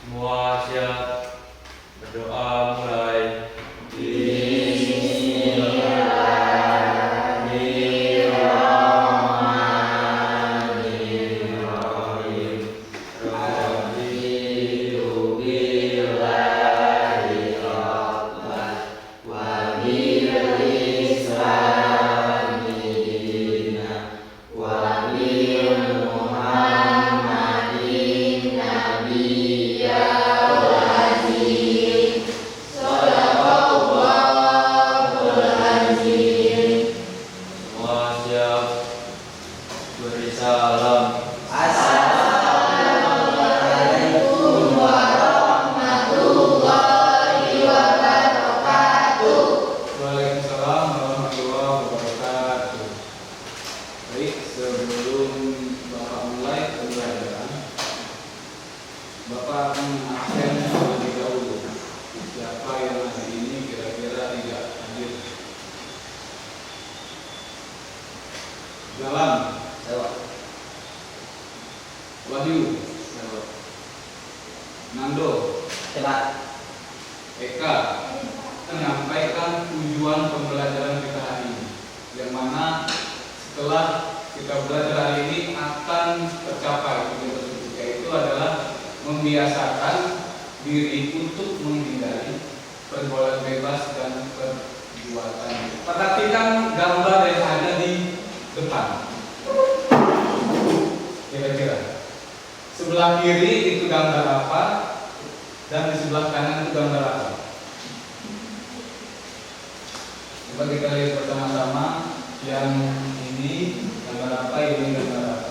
Semua siap, berdoa mulai. Semua siap, beri salam. Waalaikumsalam warahmatullahi wabarakatuh. Baik, sebelum Bapak mulai pembelajaran, Bapak akan absen terlebih dahulu. Siapa yang hari ini kira-kira tidak hadir? Galang, Wahyu, Nando, Eka menyampaikan tujuan pembelajaran kita hari ini, yang mana setelah kita belajar hari ini akan tercapai tujuan tersebut, yaitu adalah membiasakan diri untuk menghindari pergaulan bebas dan perbuatan. Perhatikan gambar yang ada di depan. Kira-kira sebelah kiri itu gambar apa, dan di sebelah kanan itu gambar apa? Coba kita lihat bersama-sama. Yang ini gambar apa, ini gambar apa?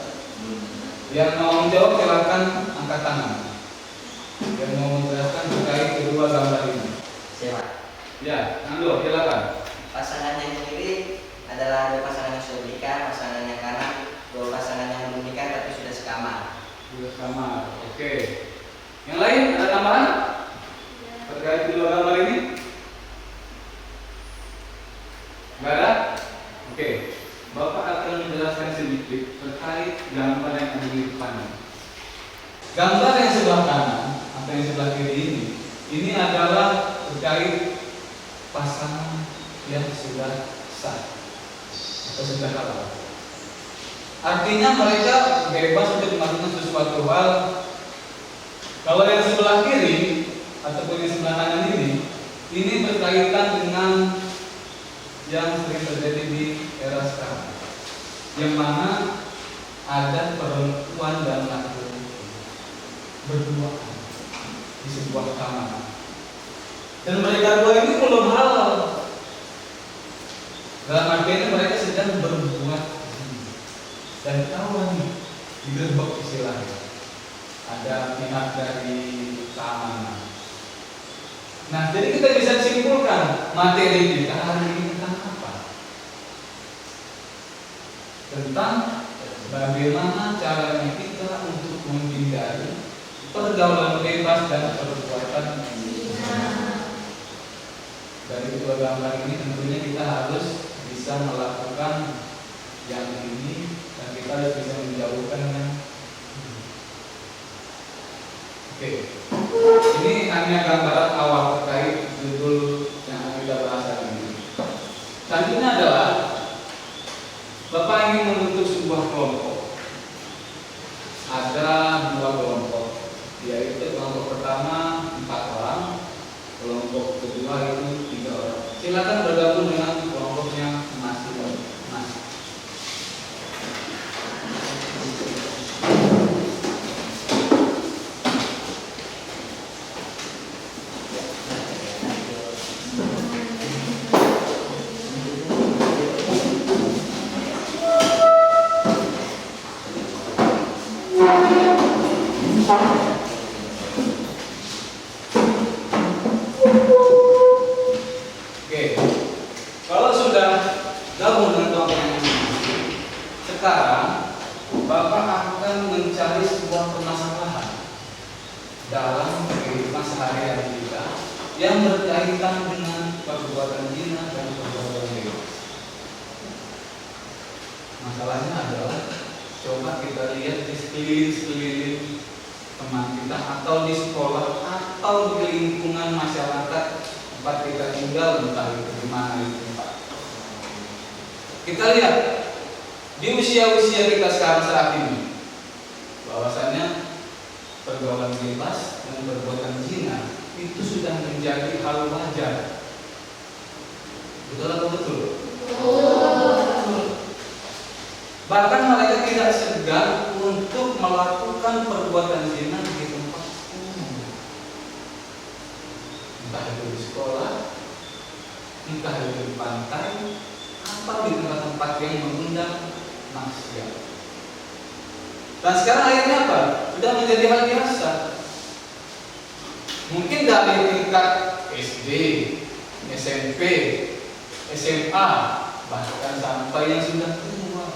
Yang mau menjawab silakan angkat tangan. Yang mau menjelaskan terkait kedua gambar ini. Ya, Nando, silakan. Pasangan yang kiri adalah dua pasangan yang sudah menikah, pasangan yang kanan dua pasangan yang belum menikah tapi sudah sekamar. Sudah kamar. Oke. Yang lain ada tambahan terkait kedua gambar ini? Enggak ada? Oke. Bapak akan menjelaskan sedikit terkait gambar yang ada di depan. Gambar yang sebelah kanan atau yang sebelah kiri ini adalah terkait pasangan yang sudah sah atau sudah halal. Artinya mereka bebas untuk melakukan sesuatu hal. Kalau yang sebelah kiri ataupun yang sebelah kanan ini berkaitan dengan yang sering terjadi di era sekarang, yang mana ada perempuan dan laki-laki berduaan di sebuah kamar, dan mereka dua ini belum halal. Dalam artian mereka sedang berbuat zina. Dan kawan digerbek istilahnya, ada pihak dari keamanan. Nah, jadi kita bisa simpulkan materi kita hari ini tentang apa? Tentang bagaimana caranya kita untuk menghindari pergaulan bebas dan perbuatan zina. Dari kedua gambar ini tentunya kita harus bisa melakukan yang ini, dan kita harus bisa menjauhkan yang ini. Oke. Ini hanya gambaran awal terkait judul yang akan kita bahas hari ini. Selanjutnya adalah Bapak ingin membentuk sebuah kelompok. Ada dua kelompok, yaitu kelompok pertama 4 orang, kelompok kedua itu 3 orang. Silakan bergabung dengan kelompoknya masing-masing. Oke, kalau sudah gabung dengan kelompok yang masing-masing, sekarang Bapak akan mencari sebuah permasalahan dalam kehidupan sehari-hari kita yang berkaitan dengan perbuatan zina dan perbuatan bebas. Masalahnya adalah coba kita lihat di sekeliling teman kita atau di sekolah atau di lingkungan masyarakat tempat kita tinggal, entah itu di mana itu tempat. Kita lihat di usia-usia kita sekarang saat ini, bahwasanya pergaulan bebas dan perbuatan zina itu sudah menjadi hal wajar. Betul atau betul? Betul. Bahkan mereka tidak segan untuk melakukan perbuatan zina di tempat umum, entah itu di sekolah, entah itu di pantai, atau di tempat-tempat yang mengundang maksiat. Dan sekarang akhirnya apa? Sudah menjadi hal biasa. Mungkin dari tingkat SD, SMP, SMA, bahkan sampai yang sudah tua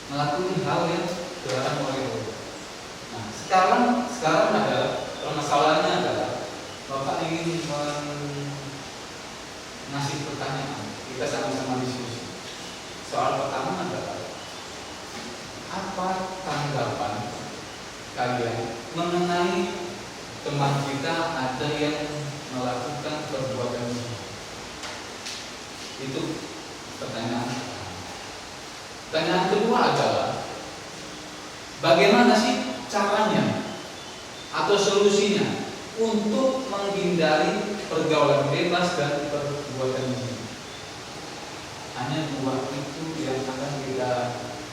melakukan hal yang dilarang oleh Allah. Nah, sekarang adalah permasalahannya adalah Bapak ingin ngasih pertanyaan. Kita sama-sama diskusi. Soal pertama adalah apa tanggapan kalian mengenai teman kita ada yang melakukan perbuatan zina? Itu pertanyaan. Pertanyaan kedua adalah bagaimana sih caranya atau solusinya untuk menghindari pergaulan bebas dan perbuatan zina? Hanya dua itu yang akan kita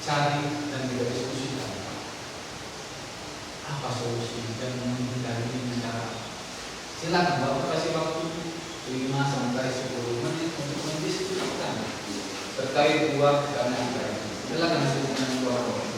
cari dan kita diskusikan. Apa solusi dan menghindari cara? Silakan Bapak kasih waktu 5 sampai 10 menit untuk mendiskusikan terkait dua pertanyaan tadi. Silakan diskusikan Bapak.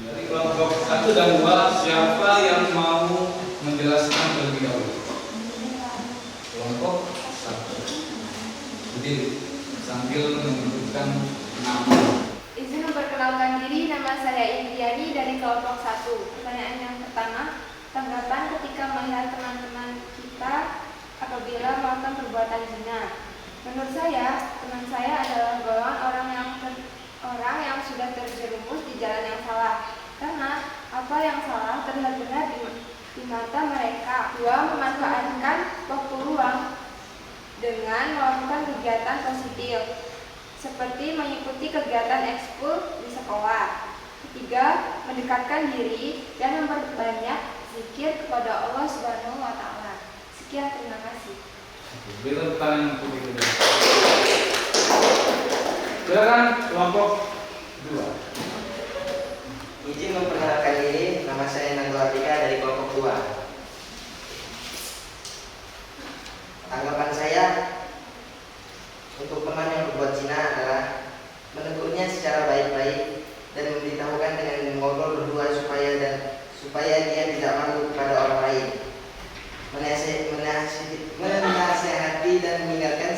Dari kelompok 1 dan 2, siapa yang mau menjelaskan terlebih dahulu? Kelompok 1. Jadi sambil menyebutkan nama. Izin memperkenalkan diri, nama saya Indiani dari kelompok 1. Pertanyaan yang pertama, tanggapan ketika melihat teman-teman kita apabila melakukan perbuatan zina. Menurut saya, teman saya adalah golongan orang yang sudah terjerumus di jalan yang salah. Karena apa yang salah terlihat benar di mata mereka. 2. Memanfaatkan waktu luang dengan melakukan kegiatan positif seperti mengikuti kegiatan ekskul di sekolah. 3. Mendekatkan diri dan memperbanyak zikir kepada Allah Subhanahu wa Ta'ala. Sekian, terima kasih. Beri tangan untuk itu. Silakan kelompok 2. Izin memperkenalkan diri, nama saya Nando Artika dari kelompok 2. Tanggapan saya untuk teman yang berbuat zina adalah menegurnya secara baik-baik dan memberitahukan dengan ngobrol berdua supaya dia tidak malu kepada orang lain. Menasihati dan mengingatkan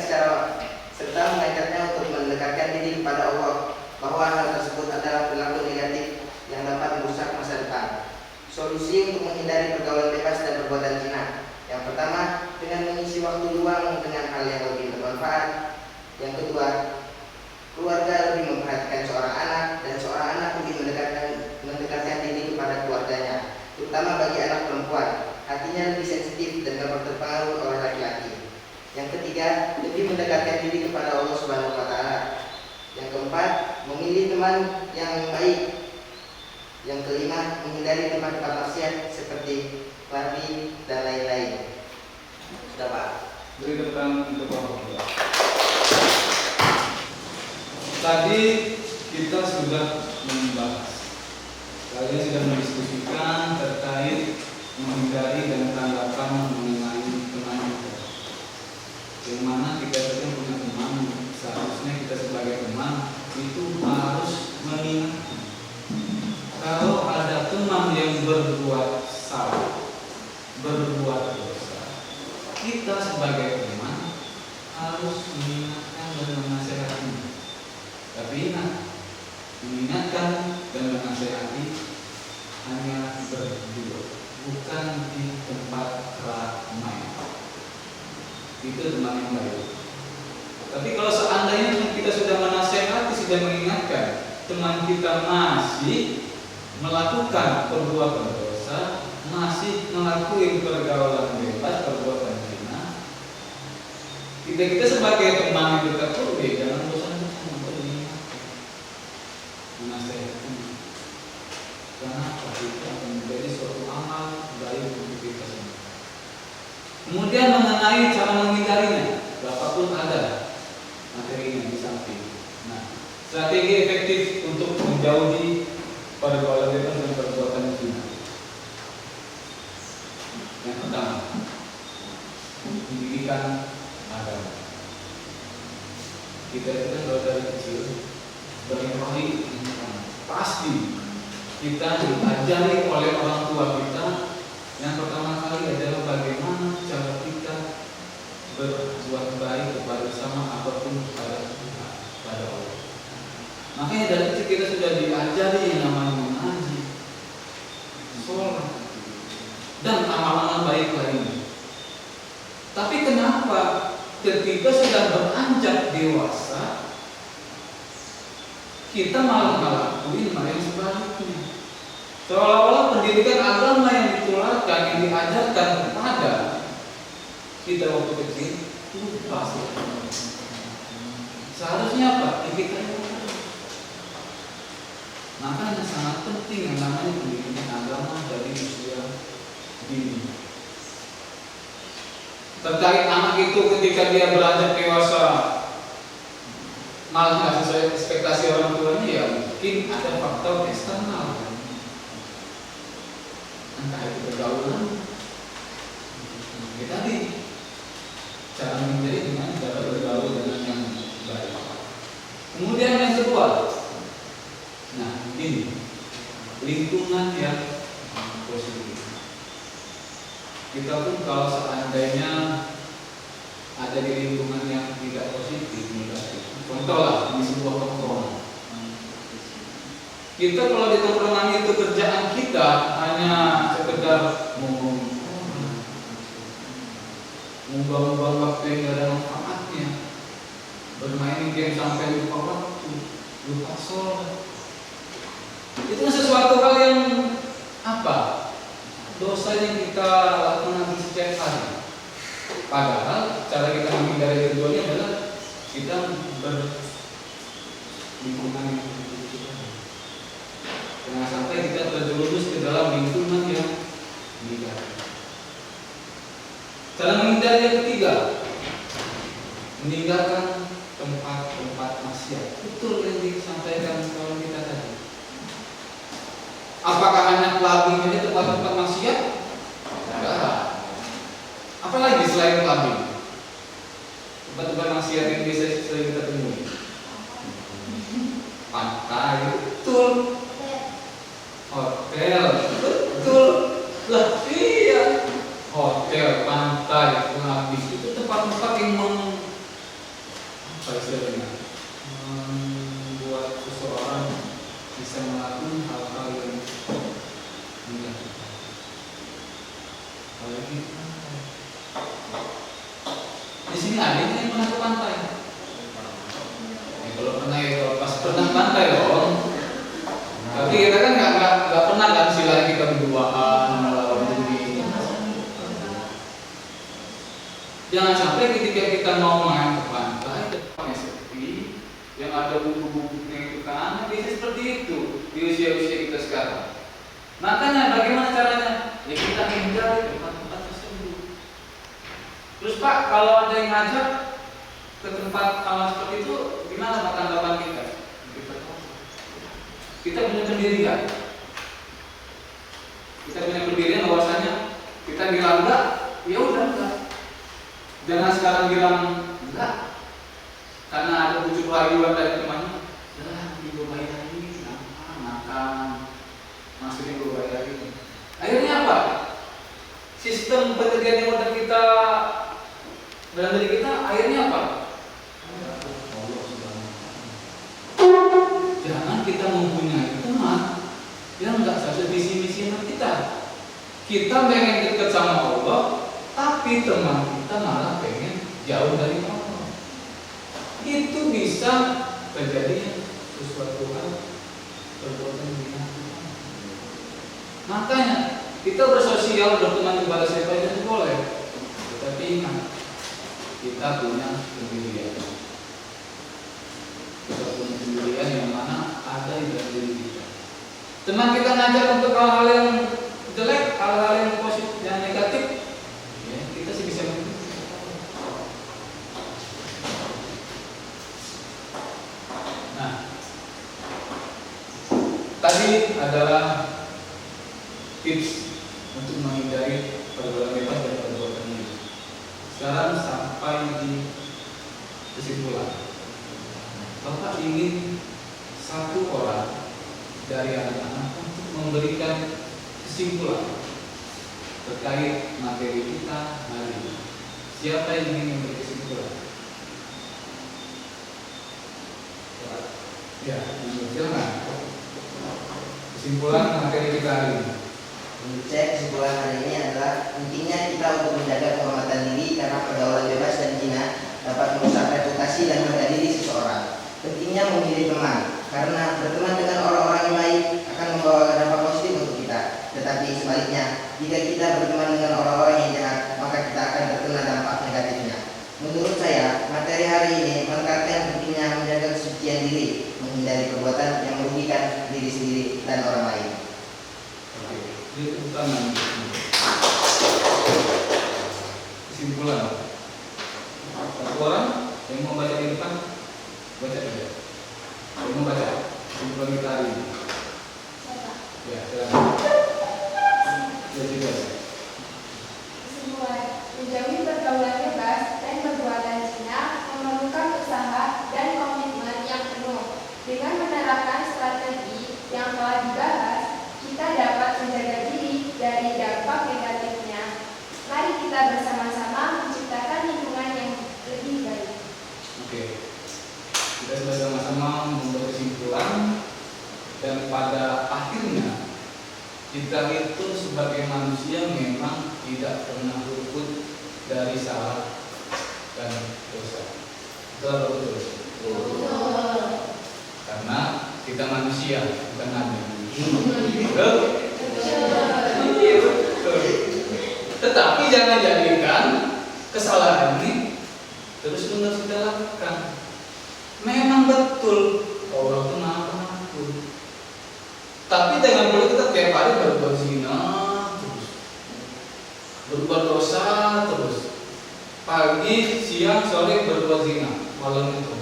serta mengajarnya untuk mendekatkan diri kepada Allah, bahwa hal tersebut adalah perilaku negatif yang dapat merusak masa depan. Solusi untuk menghindari pergaulan bebas dan perbuatan zina. Yang pertama, dengan mengisi waktu luang dengan hal yang lebih bermanfaat. Yang kedua, keluarga lebih memperhatikan seorang anak dan seorang anak lebih mendekatkan diri kepada keluarganya, terutama bagi anak perempuan. Hatinya lebih sensitif dan dapat terpengaruh oleh laki-laki. Yang ketiga, lebih mendekatkan diri kepada Allah Subhanahu wa Ta'ala. Yang keempat, memilih teman yang baik. Yang kelima, menghindari tempat-tempat maksiat seperti klabi dan lain-lain. Sudah, Pak. Beri tepuk tangan untuk kelompok 2. Tadi kita sudah membahas, kalian sudah mendiskusikan terkait menghindari dan tanggapan mengenai teman kita. Yang mana kita sedang punya teman, seharusnya kita sebagai teman itu harus mengingatkan. Kalau ada teman yang berbuat salah, berbuat dosa, kita sebagai Tapi kalau seandainya kita sudah menasehati, sudah mengingatkan, teman kita masih melakukan perbuatan dosa, masih melakukan pergaulan bebas, perbuatan zina, kita sebagai teman yang dekat tuh jangan bosan-bosan untuk mengingatkan, menasehati. Karena itu akan menjadi suatu amal baik untuk kita semua. Kemudian mengenai cara menghindarinya, berapapun ada materinya di samping. Nah, strategi efektif untuk menjauhi pergaulan bebas dan perbuatan zina. Yang pertama, pendidikan agama. Kita itu kan kalau dari kecil berbaik, pasti kita diajari oleh orang tua kita. Yang pertama kali adalah bagaimana cara kita berbuat baik kepada sama ataupun kepada Tuhan, kepada Allah. Makanya dari kecil kita sudah diajari yang namanya mengaji, sholat, dan amal-amal baik lainnya. Tapi kenapa ketika sudah beranjak dewasa kita malah ngelakuin yang sebaliknya? Seolah-olah pendidikan agama yang ditularkan, yang diajarkan kepada kita waktu kecil itu pasti. Seharusnya apa? Kita makanya sangat penting yang namanya pendidikan agama dari usia dini. Terkait anak itu ketika dia beranjak dewasa malah nggak sesuai ekspektasi orang tuanya, ya mungkin ada faktor eksternal. Entah itu pergaulan, ya tadi cara menjadi dengan cara bergaul dengan yang baik. Kemudian yang kedua, nah ini lingkungan yang positif. Kita pun kalau seandainya ada di lingkungan yang tidak positif, negatif. Contoh lah di sebuah tongkrongan. Kita kalau di tongkrongan itu kerjaan kita hanya sekedar membuang waktu yang tidak ada manfaatnya, bermain game sampai lupa waktu, lupa sholat. Itu sesuatu hal yang apa? Dosa yang kita lakukan setiap hari. Padahal cara kita menghindari keduanya adalah kita berlingkungan yang jangan sampai kita terjerumus ke dalam lingkungan yang negatif. Cara menghindari yang ketiga, meninggalkan tempat-tempat maksiat. Betul yang disampaikan kawan kita tadi. Apakah hanya clubbing ini tempat-tempat maksiat? Enggak. Apalagi selain clubbing? Tempat-tempat maksiat yang biasa sering kita temui. Pantai, betul. Hotel, betul. Lah iya. Hotel, pantai, clubbing itu tempat-tempat yang membuat seseorang bisa melakukan hal-hal yang negatif. Apalagi di sini ada yang pernah ke pantai. Kalau pernah ya, kalau pas pernah pantai dong. Tapi kita kan nggak pernah kan sila kita berduaan melawan bumi. Jangan sampai ketika kita mau main ke pantai, tempatnya sepi, yang ada buku-bukunya itu kan, bisa seperti itu di usia-usia kita sekarang. Makanya bagaimana caranya? Ya kita hindari tempat-tempat tersebut. Terus Pak, kalau ada yang ngajak ke tempat hal seperti itu, gimana Pak tanggapan kita? Kita punya pendirian. Kita punya pendirian bahwasanya kita bilang enggak, ya udah enggak. Jangan sekarang bilang enggak, karena ada bujuk rayuan dari temannya. Ibu bayar ini, makan, maksudnya ibu bayar ini. Akhirnya apa? Sistem pekerjaan yang udah kita dalam diri kita, akhirnya apa? Jangan kita mempunyai teman yang enggak sesuai visi-misi kita. Kita pengen dekat sama Allah, tapi teman kita malah pengen jauh dari Allah. bisa terjadi sesuatu hal perbuatan zina. Makanya kita bersosial berteman kepada siapa saja itu boleh, tetapi ingat kita punya pendirian. Kita punya pendirian yang mana ada di dalam diri kita. Teman kita ngajak untuk hal-hal yang jelek, hal-hal yang positif, yang negatif, ya, kita sih bisa mengikuti. Nah, tadi adalah tips untuk menghindari perbuatan bebas dan perbuatan liar. Sekarang sampai di kesimpulan. Bapak ingin satu orang dari anak-anak untuk memberikan kesimpulan terkait materi kita hari ini. Siapa yang ingin memberi kesimpulan? Ya, silakan. Kesimpulan materi kita hari ini. Menurut saya kesimpulan hari ini adalah pentingnya kita untuk menjaga kehormatan diri karena pergaulan bebas dan zina dapat merusak reputasi dan harga diri seseorang. Pentingnya memilih teman karena berteman dengan orang-orang yang baik akan membawa dampak positif untuk kita. Tetapi sebaliknya, jika kita berteman dengan orang-orang yang jahat, maka kita akan terkena dampak negatifnya. Menurut saya, materi hari ini menekankan pentingnya menjaga kesucian diri, menghindari perbuatan yang merugikan diri sendiri dan orang lain. Itu utama. Kesimpulan. Satu orang yang mau baca di depan, baca saja. Yang mau baca kesimpulan kita hari ini. Ya, silakan. Ya, juga. Kesimpulan, menjauhi pergaulan bebas dan perbuatan zina memerlukan usaha dan komitmen yang penuh. Dengan menerapkan strategi yang telah dibahas, kita dapat menjaga diri dari dampak negatifnya. Mari kita bersama-sama menciptakan lingkungan yang lebih baik. Oke. Kita sudah sama-sama membuat kesimpulan dan pada akhirnya kita itu sebagai manusia memang tidak pernah luput dari salah dan dosa. Betul. Karena kita manusia, bukan nabi. Betul. Tetapi jangan jadikan kesalahan ini terus-menerus kita lakukan. Memang betul Allah itu maha pengampun. Tapi jangan perlu kita tiap hari berbuat zina terus, berbuat dosa terus. Pagi, siang, sore berbuat zina, malam itu.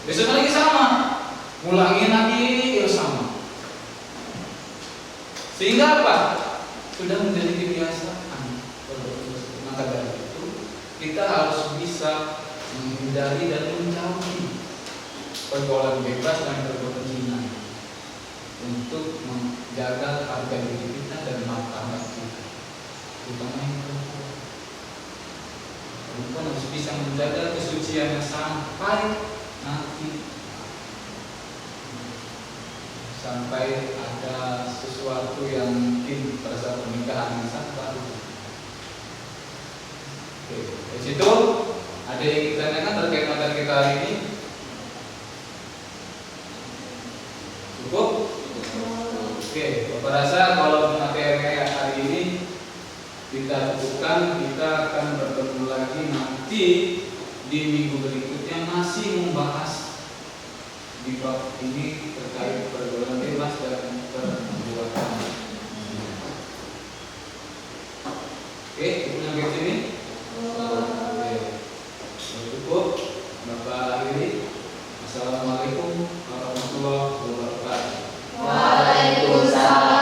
Besok lagi sama, ngulangin lagi ya sama. Sehingga apa? Sudah menjadi kebiasaan. Maka dari itu kita harus bisa menghindari dan menjauhi pergaulan bebas dan perbuatan zina untuk menjaga harga diri kita dan martabat kita, terutama yang perempuan. Perempuan harus bisa menjaga kesuciannya sampai nanti sampai ada sesuatu yang mungkin pada saat pernikahan yang sangat baru. Oke, dari situ ada yang kita tanyakan terkait materi kita hari ini? Cukup? Oke, Bapak rasa kalau materi hari ini kita cukupkan, kita akan bertemu lagi nanti di minggu berikutnya masih membahas di bab ini terkait pergaulan bebas dan perbuatan. Oke, cukup sampai sini. Oke, cukup. Bapak akhiri. Assalamualaikum warahmatullahi wabarakatuh. Waalaikumsalam.